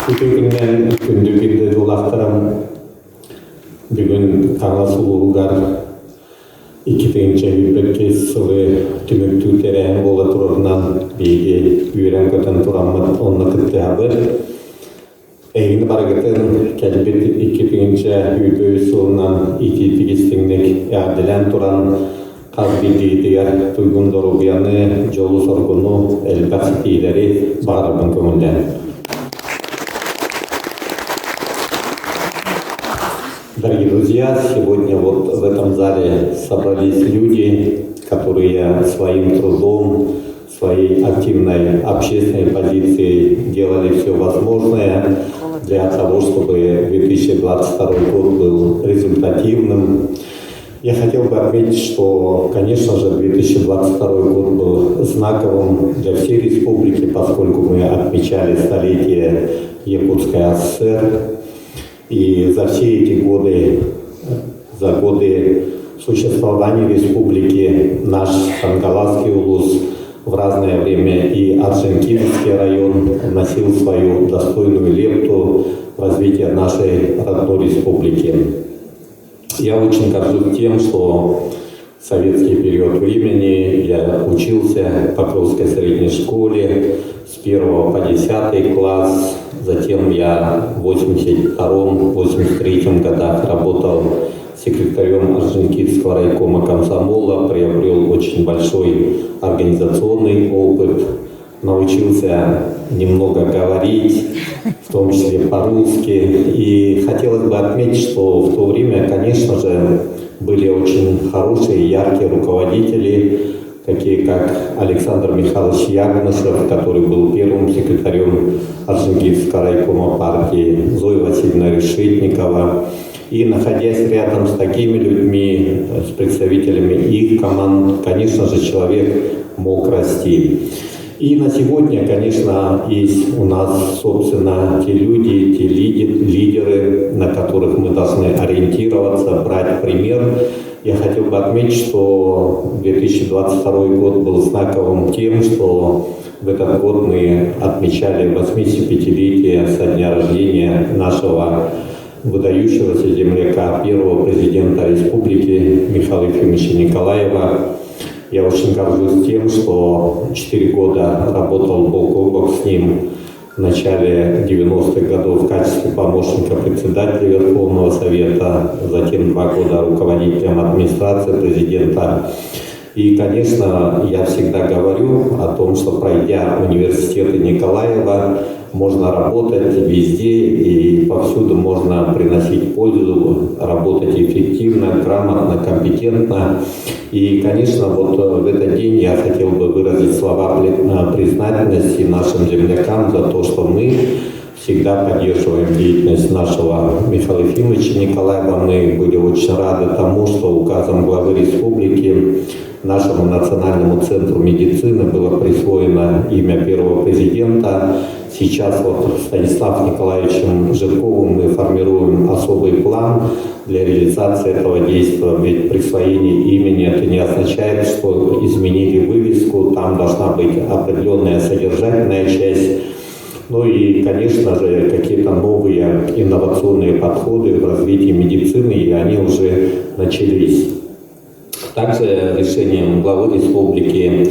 Күтүгүннен күндү бирде дулактарым бүгүн каңа сулуугар 2025 жылы түмүктүү терең бола турарынан биги үйрен көтөн тураммат онна кыттыабы. Эйин баргытын келбит 2000 жылынан 2-тигистиңник яадилен туран казбидиидигер туйгундору буяны жолу соргуну элбакситиилери баарабын көңүлден. Дорогие друзья, сегодня вот в этом зале собрались люди, которые своим трудом, своей активной общественной позицией делали все возможное для того, чтобы 2022 год был результативным. Я хотел бы отметить, что, конечно же, 2022 год был знаковым для всей республики, поскольку мы отмечали столетие Якутской ССР. И за все эти годы, за годы существования республики, наш Хангаласский улус в разное время и Орджоникидзевский район вносил свою достойную лепту в развитие нашей родной республики. Я очень горжусь тем, что в советский период времени я учился в Покровской средней школе с 1 по 10 класс. Затем я в 82-83 годах работал секретарем Орджоникидзевского райкома комсомола, приобрел очень большой организационный опыт, научился немного говорить, в том числе по-русски. И хотелось бы отметить, что в то время, конечно же, были очень хорошие, яркие руководители, такие как Александр Михайлович Ягнышев, который был первым секретарем Орджоникидзевского райкома партии, Зоя Васильевна Решетникова. И находясь рядом с такими людьми, с представителями их команд, конечно же, человек мог расти. И на сегодня, конечно, есть у нас, собственно, те люди, те лидеры, на которых мы должны ориентироваться, брать пример. Я хотел бы отметить, что 2022 год был знаковым тем, что в этот год мы отмечали 85-летие со дня рождения нашего выдающегося земляка, первого президента республики Михаила Ефимовича Николаева. Я очень горжусь тем, что 4 года работал бок о бок с ним в начале 90-х годов в качестве помощника председателя Верховного Совета, затем 2 года руководителем администрации президента. И, конечно, я всегда говорю о том, что пройдя университеты Николаева, можно работать везде и повсюду можно приносить пользу, работать эффективно, грамотно, компетентно. И, конечно, вот в этот день я хотел бы выразить слова признательности нашим землякам за то, что мы всегда поддерживаем деятельность нашего Михаила Ефимовича Николаева. Мы были очень рады тому, что указом главы республики нашему Национальному центру медицины было присвоено имя первого президента. Сейчас вот с Станиславом Николаевичем Жирковым мы формируем особый план для реализации этого действия. Ведь присвоение имени это не означает, что изменили вывеску, там должна быть определенная содержательная часть. Ну и, конечно же, какие-то новые инновационные подходы в развитии медицины, и они уже начались. Также решением главы республики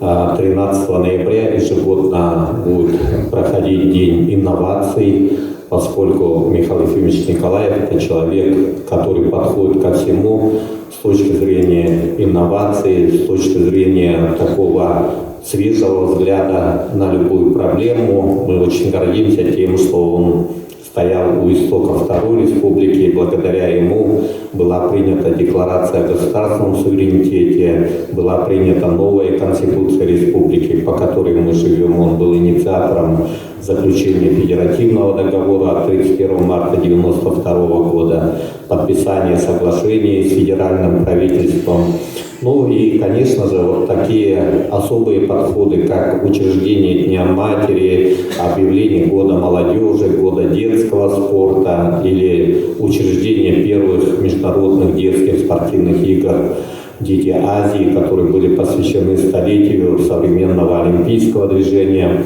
13 ноября ежегодно будет проходить День инноваций, поскольку Михаил Ефимович Николаев – это человек, который подходит ко всему с точки зрения инноваций, с точки зрения такого свежего взгляда на любую проблему. Мы очень гордимся тем, что он стоял у истоков Второй Республики, и благодаря ему была принята Декларация о государственном суверенитете, была принята новая Конституция Республики, по которой мы живем. Он был инициатором заключения федеративного договора от 31 марта 1992 года, подписания соглашений с федеральным правительством. Ну и, конечно же, вот такие особые подходы, как учреждение Дня матери, объявление Года молодежи, Года детского спорта или учреждение первых международных детских спортивных игр «Дети Азии», которые были посвящены столетию современного олимпийского движения.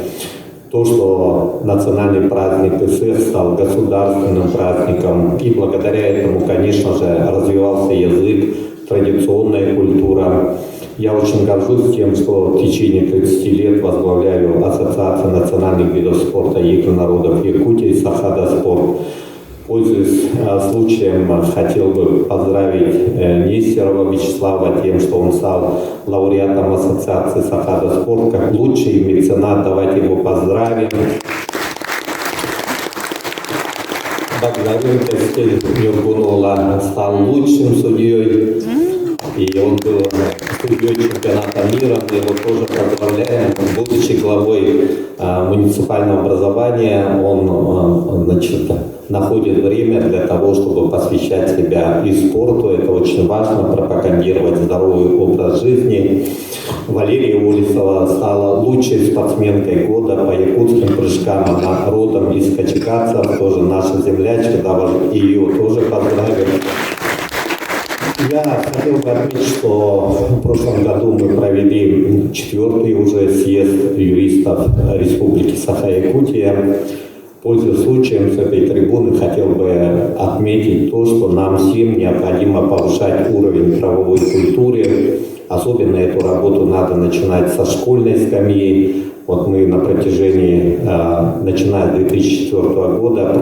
то, что национальный праздник ИСЭФ стал государственным праздником, и благодаря этому, конечно же, развивался язык, традиционная культура. Я очень горжусь тем, что в течение 30 лет возглавляю Ассоциацию национальных видов спорта игр народов Якутии «Сахада спорт». Пользуясь случаем, хотел бы поздравить Нестерова Вячеслава тем, что он стал лауреатом Ассоциации «Сахада спорт» как лучший меценат. Давайте его поздравим. Благодарю Костель Юргунула, стал лучшим судьей. И он был судьей чемпионата мира, мы его тоже поздравляем. Будучи главой муниципального образования, он находит время для того, чтобы посвящать себя и спорту. Это очень важно, пропагандировать здоровый образ жизни. Валерия Улисова стала лучшей спортсменкой года по якутским прыжкам. Она родом из Качкатцев, тоже наша землячка, давайте ее тоже поздравим. Я хотел бы отметить, что в прошлом году мы провели 4-й уже съезд юристов Республики Саха-Якутия. Пользуясь случаем с этой трибуны, хотел бы отметить то, что нам всем необходимо повышать уровень правовой культуры. Особенно эту работу надо начинать со школьной скамьи. Вот мы на протяжении, начиная с 2004 года,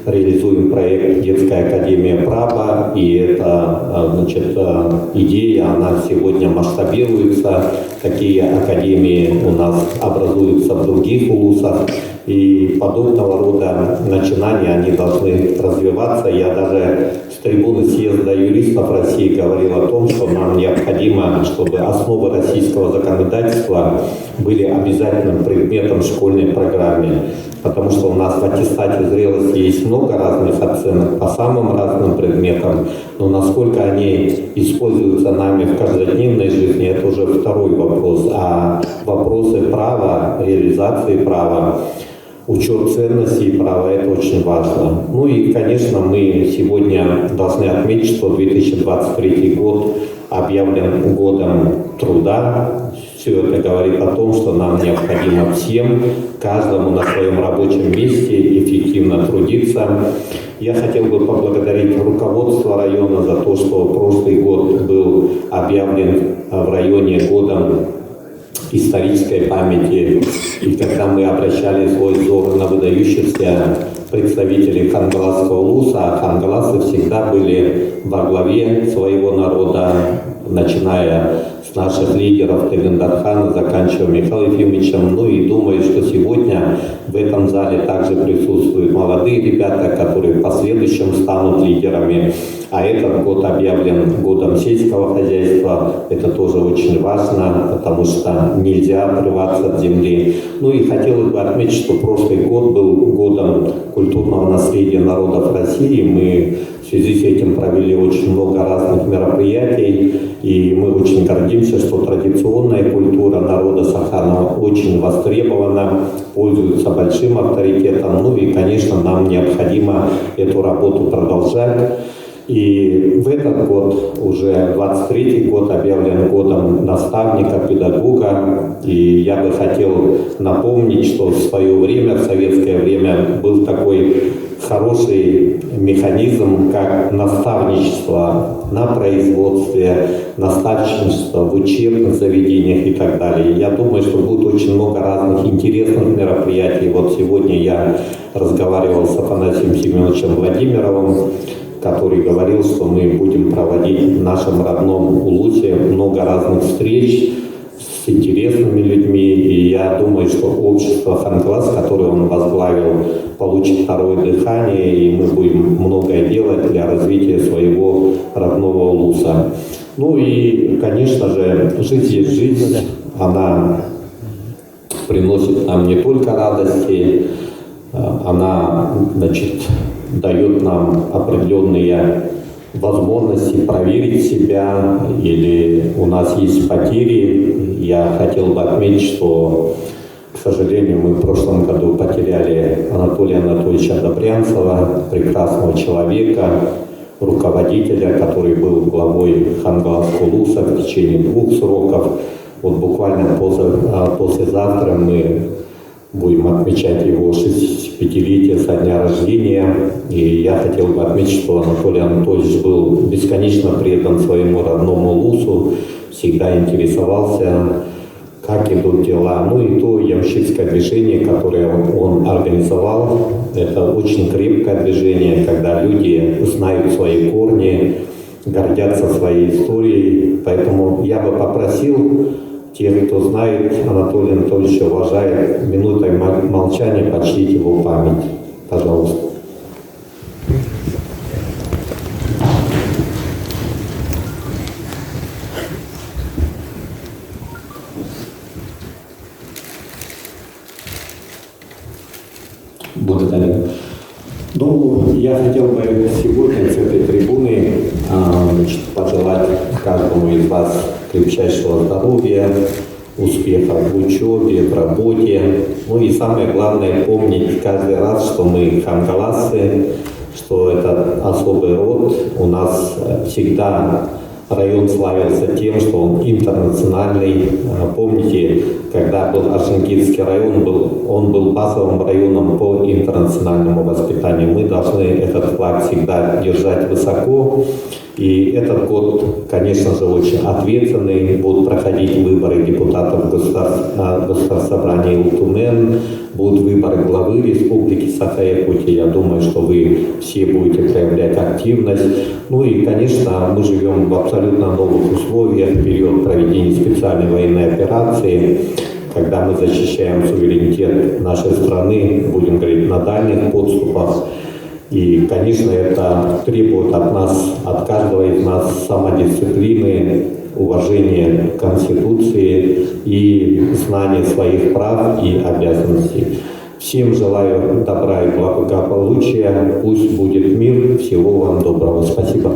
реализуем проект «Детская академия права», и эта идея, она сегодня масштабируется. Такие академии у нас образуются в других улусах, и подобного рода начинания, они должны развиваться. Я даже с трибуны съезда юристов России говорил о том, что нам необходимо, чтобы основы российского законодательства были обязательным предметом в школьной программе, потому что у нас в аттестате зрелости есть много разных оценок по самым разным предметам, но насколько они используются нами в каждодневной жизни, это уже второй вопрос. А вопросы права, реализации права, учет ценностей права — это очень важно. Ну и, конечно, мы сегодня должны отметить, что 2023 год объявлен годом труда. Все это говорит о том, что нам необходимо всем, каждому на своем рабочем месте эффективно трудиться. Я хотел бы поблагодарить руководство района за то, что прошлый год был объявлен в районе годом исторической памяти. И когда мы обращали свой взор на выдающихся представителей хангаласского улуса, а хангаласы всегда были во главе своего народа, начиная с наших лидеров Тыгындархана, заканчивая Михаилом Ефимовичем. Ну и думаю, что сегодня в этом зале также присутствуют молодые ребята, которые в последующем станут лидерами. А этот год объявлен годом сельского хозяйства. Это тоже очень важно, потому что нельзя отрываться от земли. Ну и хотелось бы отметить, что прошлый год был годом культурного наследия народов России. Мы в связи с этим провели очень много разных мероприятий. И мы очень гордимся, что традиционная культура народа Сахана очень востребована, пользуется большим авторитетом. Ну и, конечно, нам необходимо эту работу продолжать. И в этот год, уже 23-й год, объявлен годом наставника, педагога. И я бы хотел напомнить, что в свое время, в советское время, был такой хороший механизм, как наставничество на производстве, наставничество в учебных заведениях и так далее. Я думаю, что будет очень много разных интересных мероприятий. Вот сегодня я разговаривал с Афанасием Семеновичем Владимировым, который говорил, что мы будем проводить в нашем родном Улусе много разных встреч с интересными людьми. И я думаю, что общество Хангалас, которое он возглавил, получит второе дыхание, и мы будем многое делать для развития своего родного Улуса. Ну и, конечно же, жизнь есть жизнь. Она приносит нам не только радости, она, дает нам определенные возможности проверить себя, или у нас есть потери. Я хотел бы отметить, что, к сожалению, мы в прошлом году потеряли Анатолия Анатольевича Добрянцева, прекрасного человека, руководителя, который был главой Хангаласского улуса в течение 2 сроков. Вот буквально послезавтра мы будем отмечать его 65-летие со дня рождения. И я хотел бы отметить, что Анатолий Анатольевич был бесконечно предан своему родному Лусу, всегда интересовался, как идут дела. Ну и то ямщикское движение, которое он организовал, это очень крепкое движение, когда люди знают свои корни, гордятся своей историей. Поэтому я бы попросил тех, кто знает Анатолия Анатольевича, уважает, минутой молчания почтить его память. Пожалуйста. Благодарю. Ну, я хотел бы сегодня с этой трибуны пожелать каждому из вас крепчайшего здоровья, успехов в учебе, в работе. Ну и самое главное, помнить каждый раз, что мы хангаласы, что это особый род. У нас всегда район славился тем, что он интернациональный. Помните, когда был Орджоникидзевский район, он был базовым районом по интернациональному воспитанию. Мы должны этот флаг всегда держать высоко. И этот год, конечно же, очень ответственный. Будут проходить выборы депутатов Госсобрания Ултумен, будут выборы главы Республики Саха-Якутия. Я думаю, что вы все будете проявлять активность. Ну и, конечно, мы живем в абсолютно новых условиях в период проведения специальной военной операции, когда мы защищаем суверенитет нашей страны, будем говорить, на дальних подступах. И, конечно, это требует от нас, от каждого из нас самодисциплины, уважения к Конституции и знания своих прав и обязанностей. Всем желаю добра и благополучия. Пусть будет мир. Всего вам доброго. Спасибо.